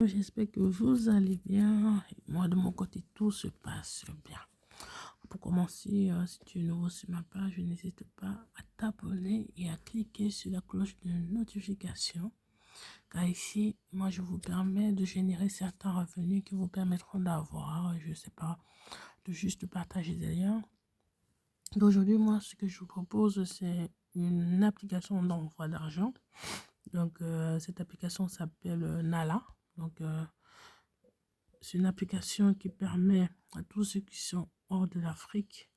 J'espère que vous allez bien. Et moi, de mon côté, tout se passe bien. Pour commencer, si tu es nouveau sur ma page, n'hésite pas à t'abonner et à cliquer sur la cloche de notification. Car ici, moi, je vous permets de générer certains revenus qui vous permettront d'avoir, je ne sais pas, de juste partager des liens. D'aujourd'hui, moi, ce que je vous propose, c'est une application d'envoi d'argent. Donc, cette application s'appelle Nala. Donc, c'est une application qui permet à tous ceux qui sont hors de l'Afrique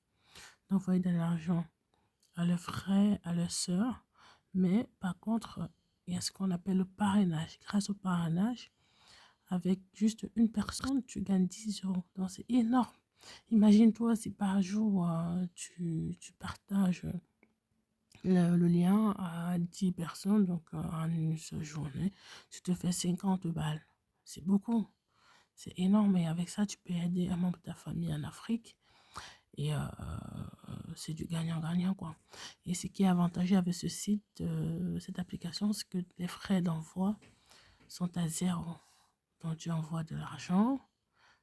d'envoyer de l'argent à leurs frères, à leurs sœurs. Mais par contre, il y a ce qu'on appelle le parrainage. Grâce au parrainage, avec juste une personne, tu gagnes 10 euros. Donc, c'est énorme. Imagine-toi si par jour, tu partages le lien à 10 personnes, donc en une seule journée, tu te fais 50 balles. C'est beaucoup. C'est énorme et avec ça, tu peux aider un membre de ta famille en Afrique et c'est du gagnant-gagnant, quoi. Et ce qui est avantageux avec ce site, cette application, c'est que les frais d'envoi sont à zéro. Donc, tu envoies de l'argent,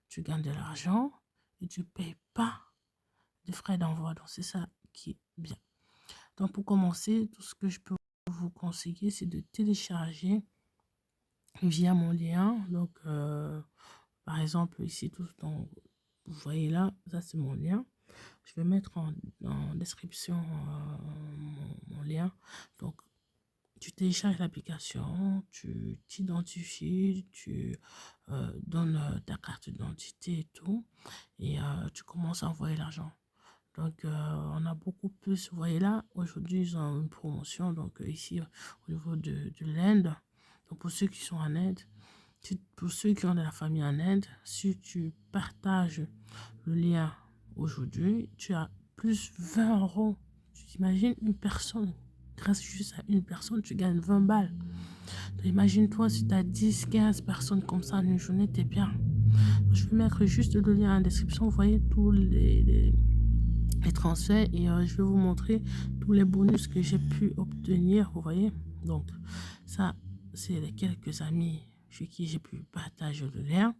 tu gagnes de l'argent et tu ne payes pas de frais d'envoi. Donc, c'est ça qui est bien. Donc, pour commencer, tout ce que je peux vous conseiller, c'est de télécharger via mon lien. Donc, par exemple, ici, tout ce dont vous voyez là, ça c'est mon lien. Je vais mettre en description mon lien. Donc, tu télécharges l'application, tu t'identifies, tu donnes ta carte d'identité et tout. Et tu commences à envoyer l'argent. Donc, on a beaucoup plus. Vous voyez là, aujourd'hui, ils ont une promotion. Donc, ici, au niveau de l'Inde. Donc, pour ceux qui sont en Inde, pour ceux qui ont de la famille en Inde, si tu partages le lien aujourd'hui, tu as plus 20 euros. Tu t'imagines une personne, grâce juste à une personne, tu gagnes 20 balles. Imagine-toi si tu as 10, 15 personnes comme ça en une journée, t'es bien. Je vais mettre juste le lien en description. Vous voyez tous les transferts et je vais vous montrer tous les bonus que j'ai pu obtenir. Vous voyez, donc ça, c'est les quelques amis chez qui j'ai pu partager le lien.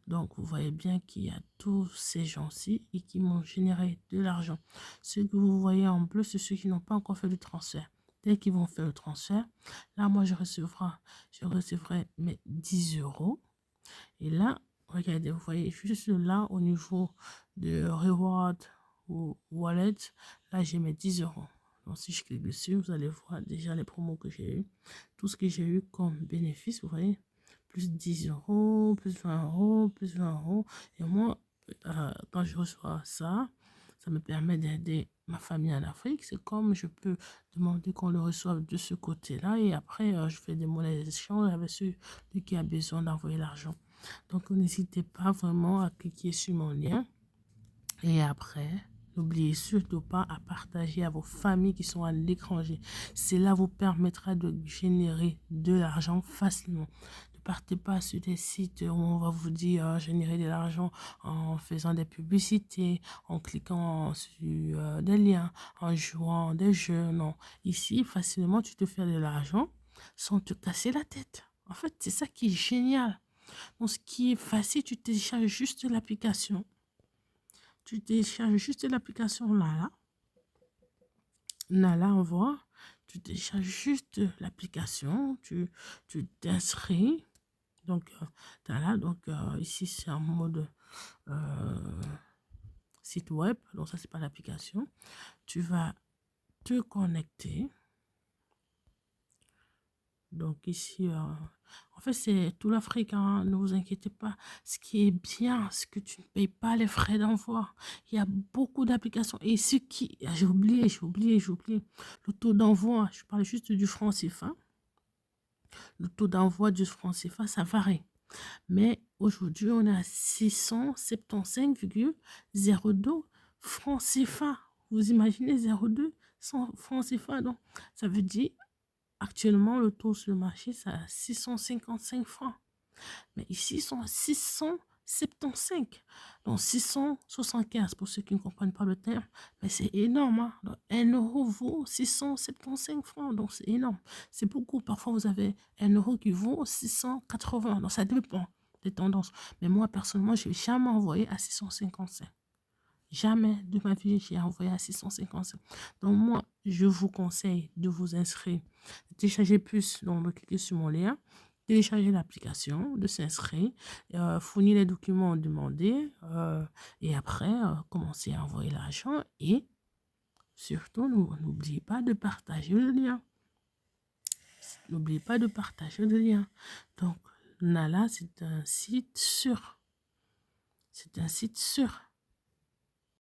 Donc, vous voyez bien qu'il y a tous ces gens-ci et qui m'ont généré de l'argent. Ceux que vous voyez en bleu, c'est ceux qui n'ont pas encore fait le transfert. Dès qu'ils vont faire le transfert, là, moi, je recevrai mes 10 euros. Et là, regardez, vous voyez juste là, au niveau de Reward ou Wallet, là, j'ai mes 10 euros. Donc, si je clique dessus, vous allez voir déjà les promos que j'ai eu. Tout ce que j'ai eu comme bénéfice, vous voyez, plus 10 euros, plus 20 euros, plus 20 euros. Et moi, quand je reçois ça, ça me permet d'aider ma famille en Afrique. C'est comme je peux demander qu'on le reçoive de ce côté-là. Et après, je fais des monnaies d'échange avec celui qui a besoin d'envoyer l'argent. Donc, n'hésitez pas vraiment à cliquer sur mon lien. Et après, n'oubliez surtout pas à partager à vos familles qui sont à l'étranger. Cela vous permettra de générer de l'argent facilement. Ne partez pas sur des sites où on va vous dire générer de l'argent en faisant des publicités, en cliquant sur des liens, en jouant des jeux. Non, ici, facilement, tu te fais de l'argent sans te casser la tête. En fait, c'est ça qui est génial. Donc, ce qui est facile, tu télécharges juste l'application. Tu télécharges juste l'application Nala. Nala envoie. Tu télécharges juste l'application. Tu t'inscris. Donc, là. Donc, ici, c'est en mode site web. Donc, ça, c'est pas l'application. Tu vas te connecter. Donc ici, en fait, c'est tout l'Afrique, hein, ne vous inquiétez pas. Ce qui est bien, c'est que tu ne payes pas les frais d'envoi. Il y a beaucoup d'applications. Et ce qui, j'ai oublié. Le taux d'envoi, je parle juste du franc CFA. Le taux d'envoi du franc CFA, ça varie. Mais aujourd'hui, on est à 675,02 francs CFA. Vous imaginez 0,2 francs CFA, donc ça veut dire actuellement, le taux sur le marché, c'est à 655 francs. Mais ici, ils sont à 675. Donc 675 pour ceux qui ne comprennent pas le terme, mais c'est énorme. Hein? Donc, 1 euro vaut 675 francs, donc c'est énorme. C'est beaucoup. Parfois, vous avez 1 euro qui vaut 680. Donc ça dépend des tendances. Mais moi, personnellement, je n'ai jamais envoyé à 655. Jamais de ma vie, j'ai envoyé à 655. Donc moi, je vous conseille de vous inscrire, de télécharger plus, donc de cliquer sur mon lien, télécharger l'application, de s'inscrire, fournir les documents demandés et après, commencer à envoyer l'argent et surtout, n'oubliez pas de partager le lien. N'oubliez pas de partager le lien. Donc, Nala, c'est un site sûr. C'est un site sûr.